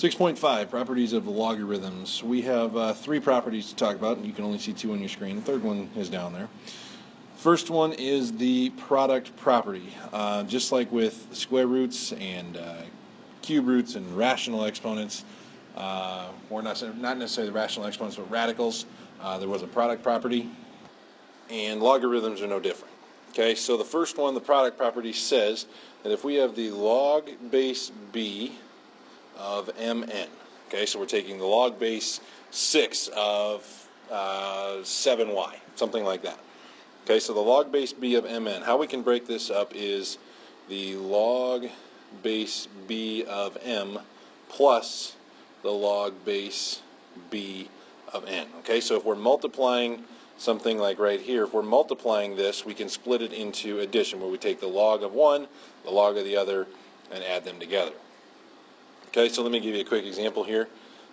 6.5, Properties of Logarithms. We have three properties to talk about, and you can only see two on your screen. The third one is down there. First one is the product property. Just like with square roots and cube roots and rational exponents, or not necessarily the rational exponents, but radicals, there was a product property, and logarithms are no different. Okay, so the first one, the product property, says that if we have the log base b of mn, okay, so we're taking the log base 6 of 7y, something like that. Okay, so the log base b of mn, how we can break this up is the log base b of m plus the log base b of n. Okay, so if we're multiplying something like right here, if we're multiplying this, we can split it into addition, where we take the log of one, the log of the other, and add them together. Okay, so let me give you a quick example here.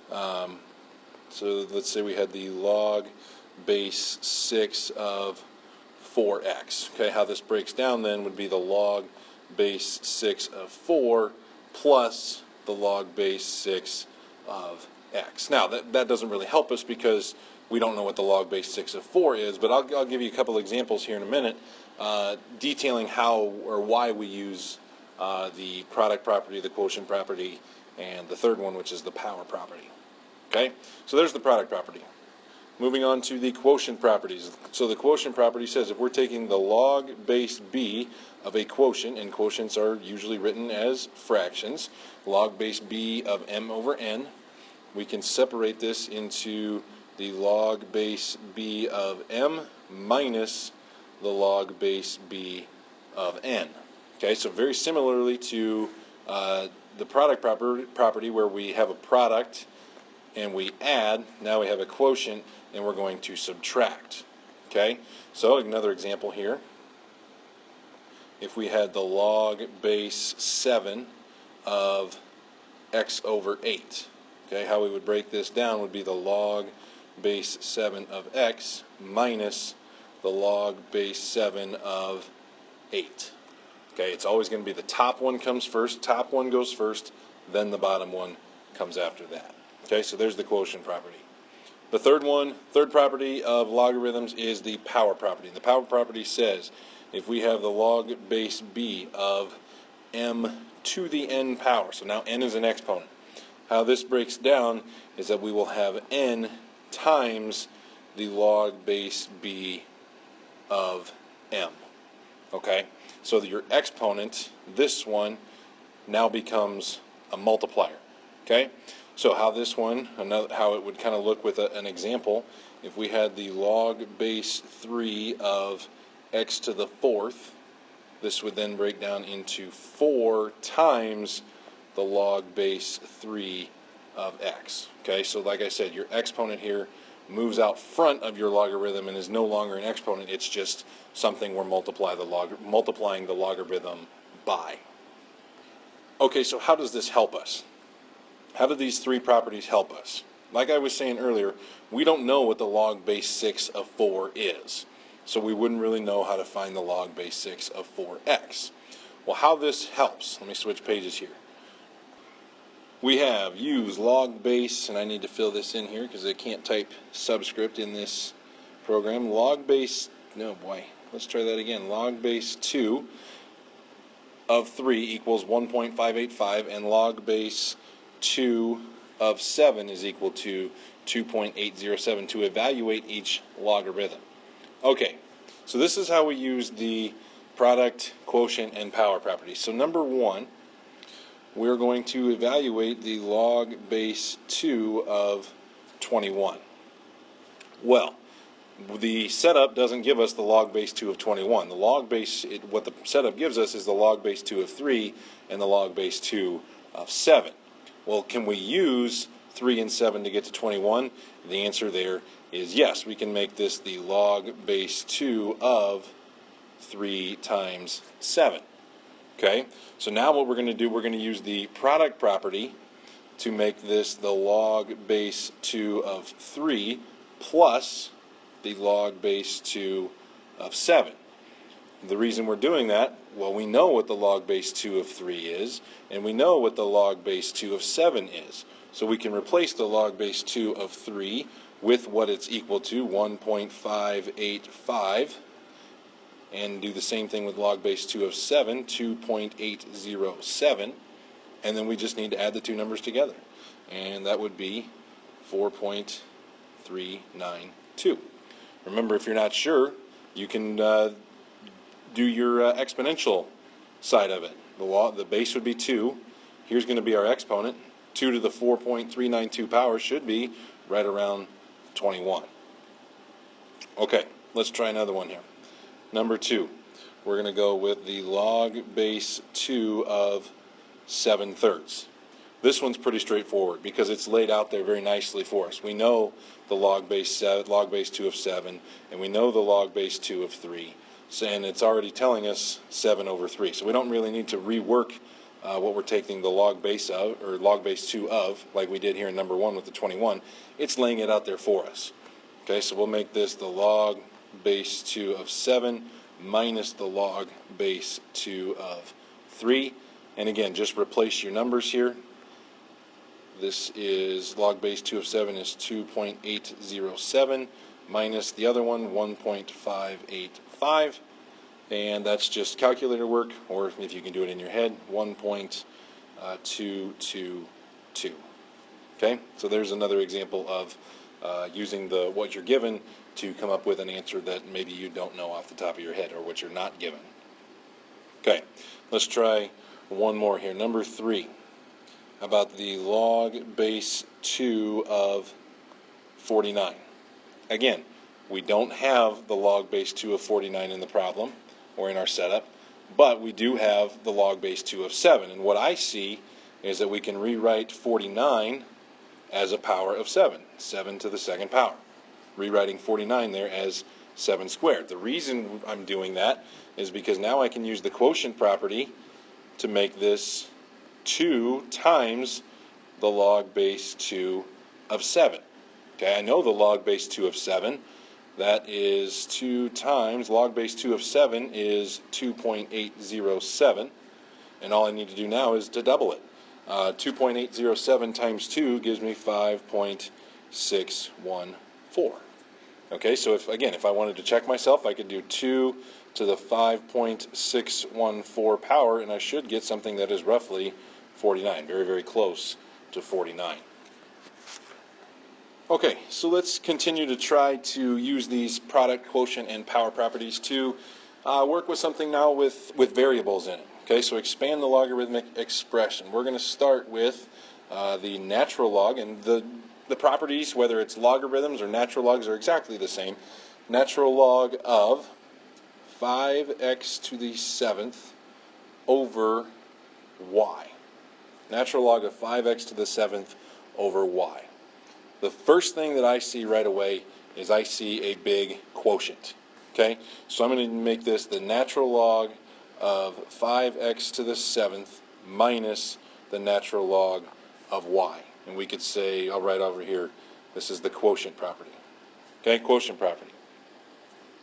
So let's say we had the log base 6 of 4x. Okay, how this breaks down then would be the log base 6 of 4 plus the log base 6 of x. Now, that doesn't really help us because we don't know what the log base 6 of 4 is, but I'll give you a couple examples here in a minute detailing how or why we use the product property, the quotient property, and the third one, which is the power property. Okay, so there's the product property. Moving on to the quotient properties. So the quotient property says if we're taking the log base b of a quotient, and quotients are usually written as fractions, log base b of m over n, we can separate this into the log base b of m minus the log base b of n. Okay, so very similarly to the product property where we have a product and we add, now we have a quotient and we're going to subtract. Okay, so another example here. If we had the log base 7 of x over 8, okay, how we would break this down would be the log base 7 of x minus the log base 7 of 8. Okay, it's always going to be the top one comes first, top one goes first, then the bottom one comes after that. Okay, so there's the quotient property. The third property of logarithms is the power property. The power property says if we have the log base b of m to the n power, so now n is an exponent, how this breaks down is that we will have n times the log base b of m. Okay, so that your exponent, this one, now becomes a multiplier. Okay, so how this one, how it would kind of look with an example, if we had the log base 3 of x to the 4th, this would then break down into 4 times the log base 3 of x. Okay, so like I said, your exponent here moves out front of your logarithm and is no longer an exponent, it's just something we're multiplying the logarithm by. Okay, so how does this help us? How do these three properties help us? Like I was saying earlier, we don't know what the log base 6 of 4 is, so we wouldn't really know how to find the log base 6 of 4x. Well, how this helps, let me switch pages here. We have use log base, and I need to fill this in here because I can't type subscript in this program. Log base, no boy, let's try that again. Log base 2 of 3 equals 1.585, and log base 2 of 7 is equal to 2.807 to evaluate each logarithm. Okay, so this is how we use the product, quotient, and power properties. So number one, we're going to evaluate the log base 2 of 21. Well, the setup doesn't give us the log base 2 of 21. The log base, what the setup gives us is the log base 2 of 3 and the log base 2 of 7. Well, can we use 3 and 7 to get to 21? The answer there is yes. We can make this the log base 2 of 3 times 7. Okay, so now what we're going to do, we're going to use the product property to make this the log base 2 of 3 plus the log base 2 of 7. The reason we're doing that, Well, we know what the log base 2 of 3 is, and we know what the log base 2 of 7 is. So we can replace the log base 2 of 3 with what it's equal to, 1.585, and do the same thing with log base 2 of 7, 2.807, and then we just need to add the two numbers together, and that would be 4.392. Remember, if you're not sure, you can do your exponential side of it. The base would be 2. Here's going to be our exponent. 2 to the 4.392 power should be right around 21. Okay, let's try another one here. Number 2, we're going to go with the log base 2 of 7/3. This one's pretty straightforward because it's laid out there very nicely for us. We know the log base 2 of 7, and we know the log base 2 of 3, and it's already telling us 7 over 3. So we don't really need to rework what we're taking the log base of, or log base 2 of, like we did here in number 1 with the 21. It's laying it out there for us. Okay, so we'll make this the log base 2 of 7 minus the log base 2 of 3. And again, just replace your numbers here. This is log base 2 of 7 is 2.807 minus the other one, 1.585. And that's just calculator work, or if you can do it in your head, 1.222. Okay, so there's another example of using what you're given to come up with an answer that maybe you don't know off the top of your head, or what you're not given. Okay, let's try one more here. Number 3, about the log base 2 of 49. Again, we don't have the log base 2 of 49 in the problem or in our setup, but we do have the log base 2 of 7. And what I see is that we can rewrite 49 as a power of 7, 7 to the second power. Rewriting 49 there as 7 squared. The reason I'm doing that is because now I can use the quotient property to make this 2 times the log base 2 of 7. Okay, I know the log base 2 of 7. That is 2 times, log base 2 of 7 is 2.807. And all I need to do now is to double it. 2.807 times 2 gives me 5.614. Okay, so if I wanted to check myself, I could do 2 to the 5.614 power, and I should get something that is roughly 49, very, very close to 49. Okay, so let's continue to try to use these product, quotient, and power properties to work with something now with variables in it. Okay, so expand the logarithmic expression. We're going to start with the natural log, and the properties, whether it's logarithms or natural logs, are exactly the same. Natural log of 5x to the 7th over y. Natural log of 5x to the 7th over y. The first thing that I see right away is I see a big quotient. Okay, so I'm going to make this the natural log of 5x to the 7th minus the natural log of y. And we could say, I'll write over here, this is the quotient property. Okay, quotient property.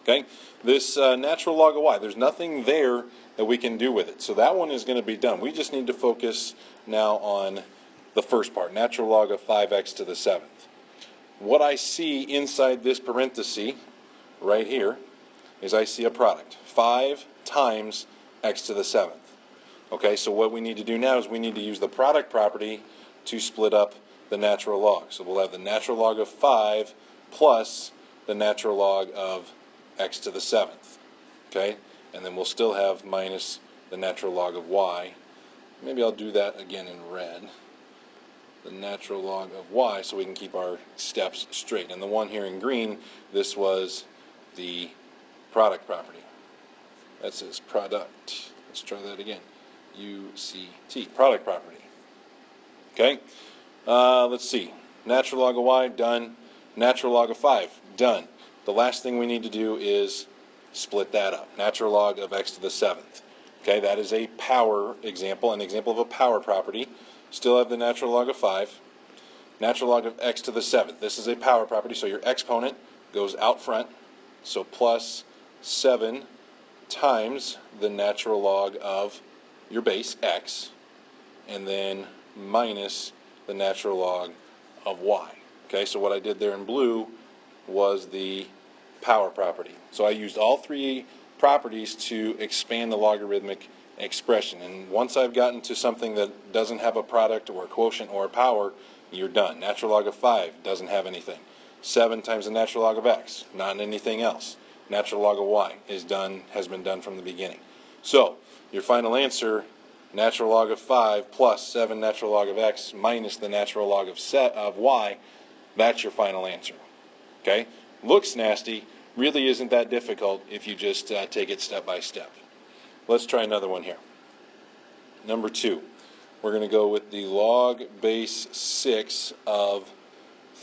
Okay, this natural log of y, there's nothing there that we can do with it. So that one is going to be done. We just need to focus now on the first part, natural log of 5x to the 7th. What I see inside this parenthesis right here is I see a product, 5 times x to the 7th. Okay, so what we need to do now is we need to use the product property to split up the natural log. So we'll have the natural log of 5 plus the natural log of x to the 7th. Okay, and then we'll still have minus the natural log of y. Maybe I'll do that again in red. The natural log of y, so we can keep our steps straight. And the one here in green, this was the product property. That says product. Let's try that again. UCT, product property. Okay, let's see. Natural log of y, done. Natural log of 5, done. The last thing we need to do is split that up. Natural log of x to the 7th. Okay, that is a power example, an example of a power property. Still have the natural log of 5. Natural log of x to the 7th. This is a power property, so your exponent goes out front. So plus 7 times the natural log of your base, x, and then minus the natural log of y. Okay, so what I did there in blue was the power property. So I used all three properties to expand the logarithmic expression. And once I've gotten to something that doesn't have a product or a quotient or a power, you're done. Natural log of 5 doesn't have anything. 7 times the natural log of x, not anything else. Natural log of y has been done from the beginning. So your final answer, natural log of 5 plus 7 natural log of x minus the natural log of y, that's your final answer. Okay? Looks nasty, really isn't that difficult if you just take it step by step. Let's try another one here. Number 2. We're going to go with the log base 6 of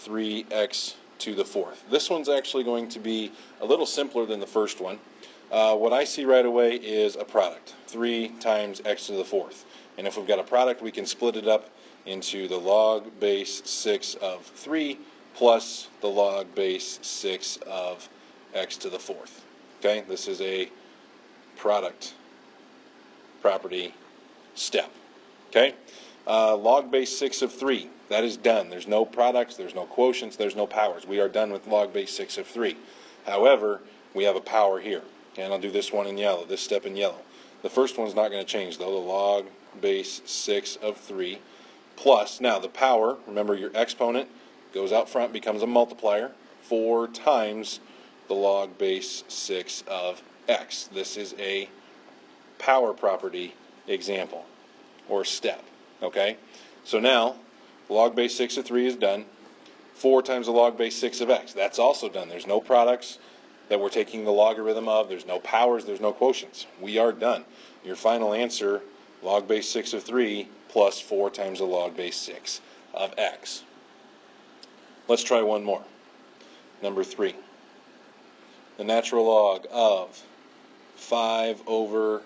3x to the 4th. This one's actually going to be a little simpler than the first one. What I see right away is a product, 3 times x to the 4th. And if we've got a product, we can split it up into the log base 6 of 3 plus the log base 6 of x to the 4th. Okay, this is a product property step. Okay, log base 6 of 3, that is done. There's no products, there's no quotients, there's no powers. We are done with log base 6 of 3. However, we have a power here. And I'll do this one in yellow, this step in yellow. The first one's not going to change though, the log base 6 of 3 plus, now the power, remember your exponent goes out front, becomes a multiplier, 4 times the log base 6 of x. This is a power property example or step. Okay, so now log base 6 of 3 is done. 4 times the log base 6 of x, that's also done. There's no products that we're taking the logarithm of, there's no powers, there's no quotients. We are done. Your final answer, log base 6 of 3 plus 4 times the log base 6 of x. Let's try one more. Number 3. The natural log of 5 over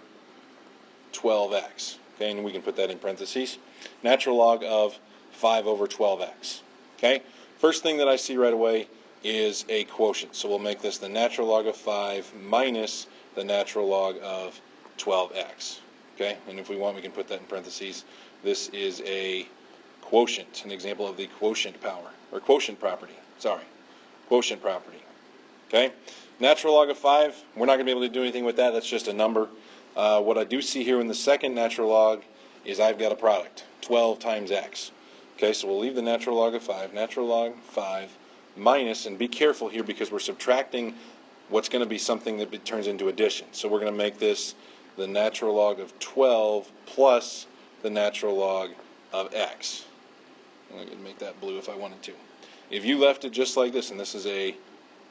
12x. Okay, and we can put that in parentheses. Natural log of 5 over 12x. Okay, first thing that I see right away is a quotient. So we'll make this the natural log of 5 minus the natural log of 12x. Okay, and if we want, we can put that in parentheses. This is a quotient, an example of the quotient power, or quotient property. Sorry, quotient property. Okay, natural log of 5, we're not going to be able to do anything with that. That's just a number. What I do see here in the second natural log is I've got a product, 12 times x. Okay, so we'll leave the natural log of 5, natural log 5 minus, and be careful here because we're subtracting what's going to be something that turns into addition. So we're going to make this the natural log of 12 plus the natural log of x. I could make that blue if I wanted to. If you left it just like this, and this is a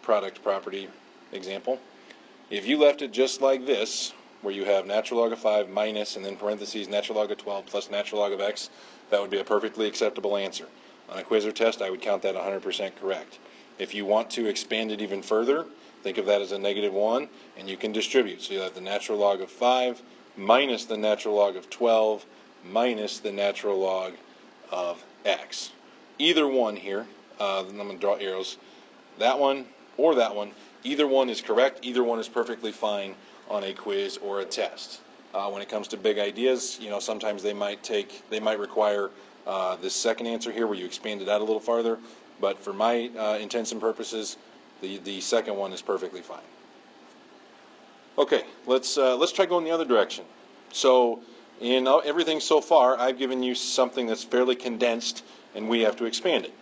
product property example, if you left it just like this, where you have natural log of 5 minus, and then parentheses, natural log of 12 plus natural log of x, that would be a perfectly acceptable answer. On a quiz or test, I would count that 100% correct. If you want to expand it even further, think of that as a -1, and you can distribute. So you have the natural log of 5 minus the natural log of 12 minus the natural log of x. Either one here, I'm going to draw arrows, that one or that one, either one is correct, either one is perfectly fine on a quiz or a test. When it comes to big ideas, you know, sometimes they might require this second answer here where you expand it out a little farther, but for my intents and purposes, the second one is perfectly fine. Okay, let's try going the other direction. So in everything so far, I've given you something that's fairly condensed, and we have to expand it.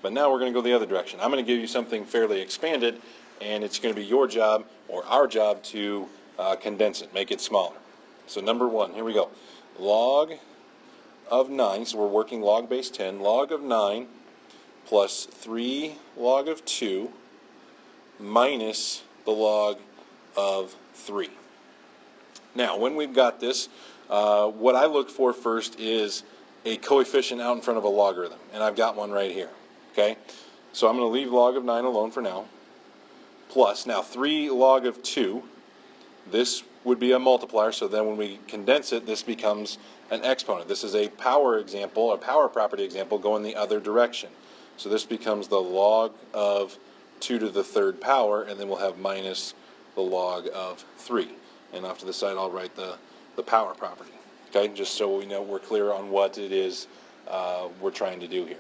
But now we're going to go the other direction. I'm going to give you something fairly expanded, and it's going to be your job or our job to condense it, make it smaller. So number 1, here we go. Log of 9, so we're working log base 10, log of 9 plus 3 log of 2 minus the log of 3. Now, when we've got this, what I look for first is a coefficient out in front of a logarithm, and I've got one right here. Okay, so I'm going to leave log of 9 alone for now. Plus, now 3 log of 2, this would be a multiplier, so then when we condense it, this becomes an exponent. This is a power example, a power property example going the other direction. So this becomes the log of 2 to the 3rd power, and then we'll have minus the log of 3. and off to the side I'll write the power property. Okay, just so we know we're clear on what it is we're trying to do here.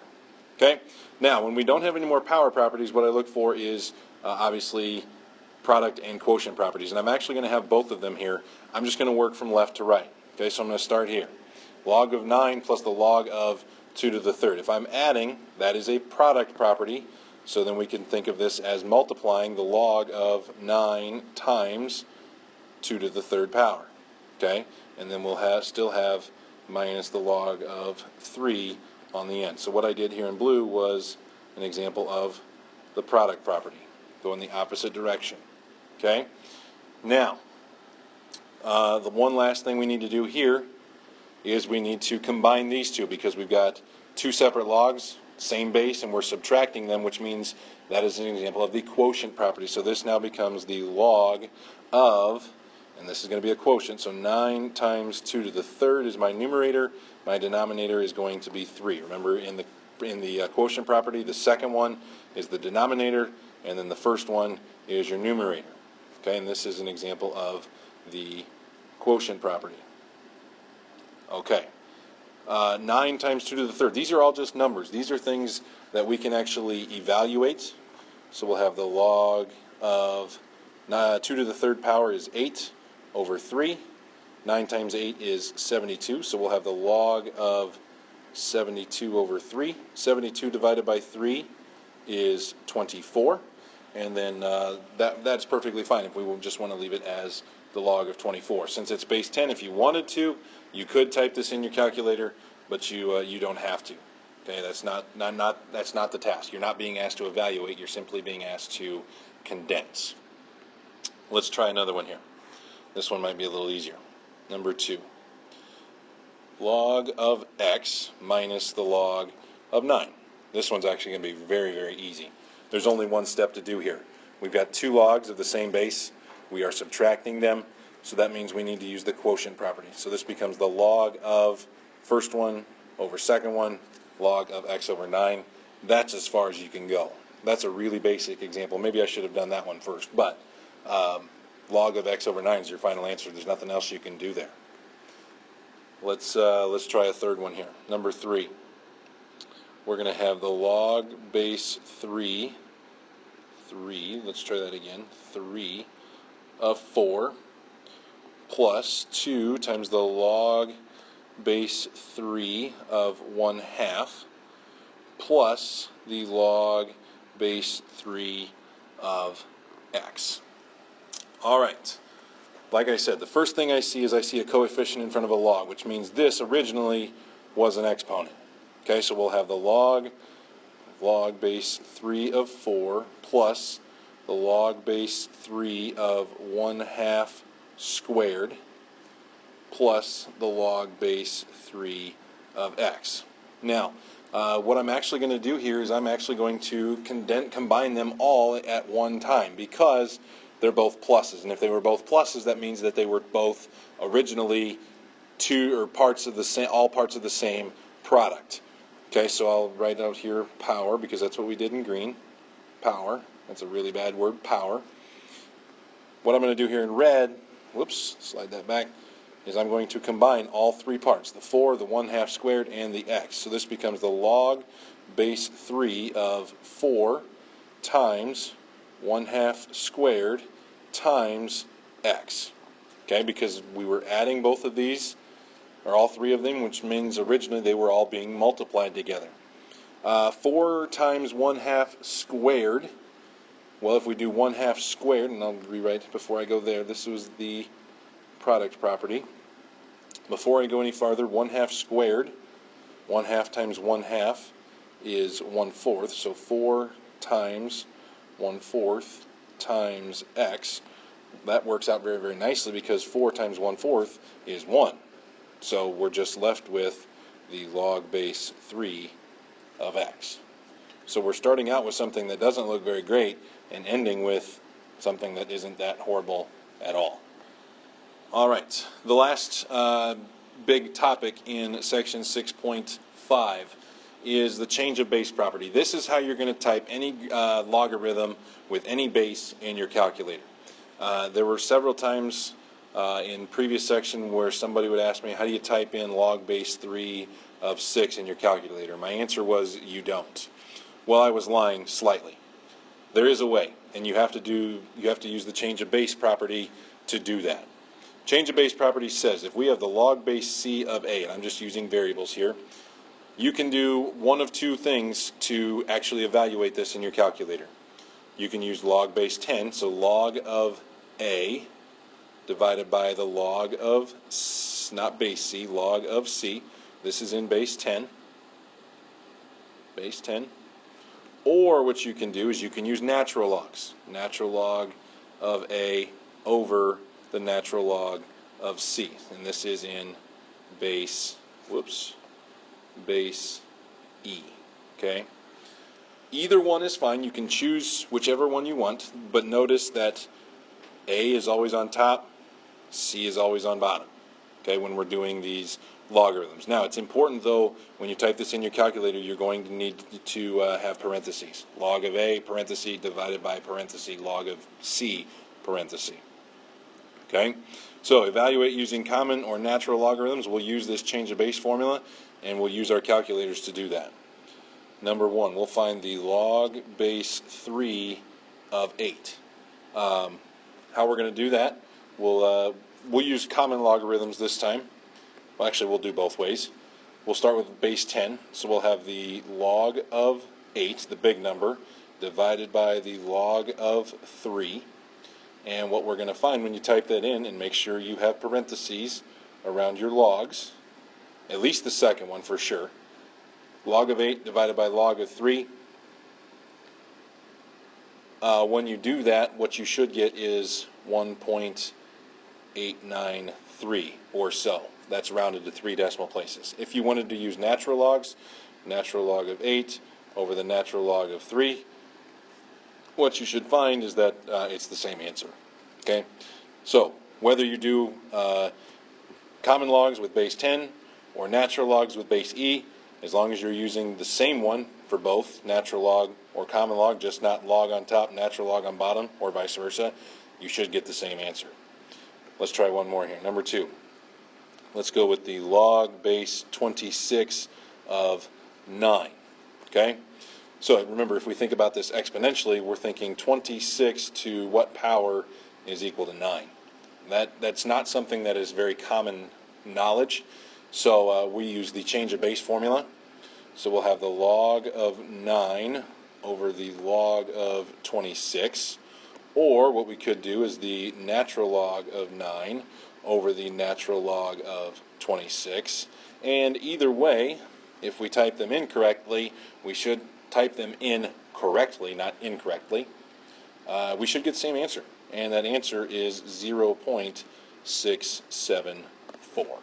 Okay, now when we don't have any more power properties, what I look for is obviously product and quotient properties, and I'm actually going to have both of them here. I'm just going to work from left to right. Okay, so I'm going to start here. Log of 9 plus the log of 2 to the third. If I'm adding, that is a product property, so then we can think of this as multiplying the log of 9 times 2 to the third power. Okay, and then we'll still have minus the log of 3 on the end. So what I did here in blue was an example of the product property. Go in the opposite direction. Okay, now the one last thing we need to do here is we need to combine these two, because we've got two separate logs, same base, and we're subtracting them, which means that is an example of the quotient property. So this now becomes the log of, and this is going to be a quotient, so 9 times 2 to the third is my numerator. My denominator is going to be 3. Remember, in the quotient property, the second one is the denominator, and then the first one is your numerator. Okay, and this is an example of the quotient property. Okay, 9 times 2 to the third. These are all just numbers. These are things that we can actually evaluate. So we'll have the log of 2 to the third power is 8 over 3. 9 times 8 is 72. So we'll have the log of 72 over 3. 72 divided by 3 is 24. And then that's perfectly fine if we just want to leave it as the log of 24. Since it's base 10, if you wanted to, you could type this in your calculator, but you don't have to. Okay, that's not the task. You're not being asked to evaluate. You're simply being asked to condense. Let's try another one here. This one might be a little easier. Number 2. Log of x minus the log of 9. This one's actually going to be very, very easy. There's only one step to do here. We've got two logs of the same base. We are subtracting them, so that means we need to use the quotient property. So this becomes the log of first one over second one, log of x over 9. That's as far as you can go. That's a really basic example. Maybe I should have done that one first, but log of x over 9 is your final answer. There's nothing else you can do there. Let's try a third one here. Number 3. We're going to have the log base 3, let's try that again, 3 of 4 plus 2 times the log base 3 of 1/2 plus the log base 3 of x. All right. Like I said, the first thing I see is I see a coefficient in front of a log, which means this originally was an exponent. Okay, so we'll have the log base 3 of 4 plus the log base 3 of 1/2 squared plus the log base 3 of x. Now, what I'm actually going to do here is I'm actually going to combine them all at one time, because they're both pluses. And if they were both pluses, that means that they were both originally all parts of the same product. Okay, so I'll write out here power, because that's what we did in green. Power. That's a really bad word, power. What I'm going to do here in red, whoops, slide that back, is I'm going to combine all three parts, the 4, the 1/2 squared, and the x. So this becomes the log base 3 of 4 times 1/2 squared times x. Okay, because we were adding both of these, or all three of them, which means originally they were all being multiplied together. 4 times 1/2 squared. Well, if we do 1/2 squared, and I'll rewrite before I go there, this was the product property. Before I go any farther, 1/2 squared, 1/2 times 1/2 is 1/4, so 4 times 1/4 times x. That works out very, very nicely, because 4 times 1/4 is 1. So we're just left with the log base 3 of x. So we're starting out with something that doesn't look very great and ending with something that isn't that horrible at all. All right, the last big topic in section 6.5 is the change of base property. This is how you're going to type any logarithm with any base in your calculator. There were several times in previous section where somebody would ask me, how do you type in log base 3 of 6 in your calculator? My answer was, you don't. Well, I was lying slightly. There is a way, and you have to use the change of base property to do that. Change of base property says if we have the log base c of a, and I'm just using variables here, you can do one of two things to actually evaluate this in your calculator. You can use log base 10, so log of a divided by the log of, not base c, log of c. This is in base 10. Base 10. Or what you can do is you can use natural logs. Natural log of a over the natural log of c. And this is in base, base e. Okay? Either one is fine. You can choose whichever one you want, but notice that a is always on top, c is always on bottom, okay, when we're doing these logarithms. Now, it's important, though, when you type this in your calculator, you're going to need to have parentheses. Log of a, parenthesis, divided by parenthesis, log of c, parenthesis. Okay? So, evaluate using common or natural logarithms. We'll use this change of base formula, and we'll use our calculators to do that. Number 1, we'll find the log base 3 of 8. How we're going to do that, we'll use common logarithms this time. Well, actually, we'll do both ways. We'll start with base 10, so we'll have the log of 8, the big number, divided by the log of 3. And what we're going to find when you type that in, and make sure you have parentheses around your logs, at least the second one for sure, log of 8 divided by log of 3. When you do that, what you should get is 1.893 or so. That's rounded to 3 decimal places. If you wanted to use natural logs, natural log of 8 over the natural log of 3, what you should find is that it's the same answer. Okay? So, whether you do common logs with base 10 or natural logs with base e, as long as you're using the same one for both, natural log or common log, just not log on top, natural log on bottom, or vice versa, you should get the same answer. Let's try one more here. Number 2. Let's go with the log base 26 of 9. Okay? So remember, if we think about this exponentially, we're thinking 26 to what power is equal to 9. That's not something that is very common knowledge. So we use the change of base formula. So we'll have the log of 9 over the log of 26. Or what we could do is the natural log of 9 over the natural log of 26. And either way, if we type them in correctly, we should type them in correctly, not incorrectly. We should get the same answer. And that answer is 0.674.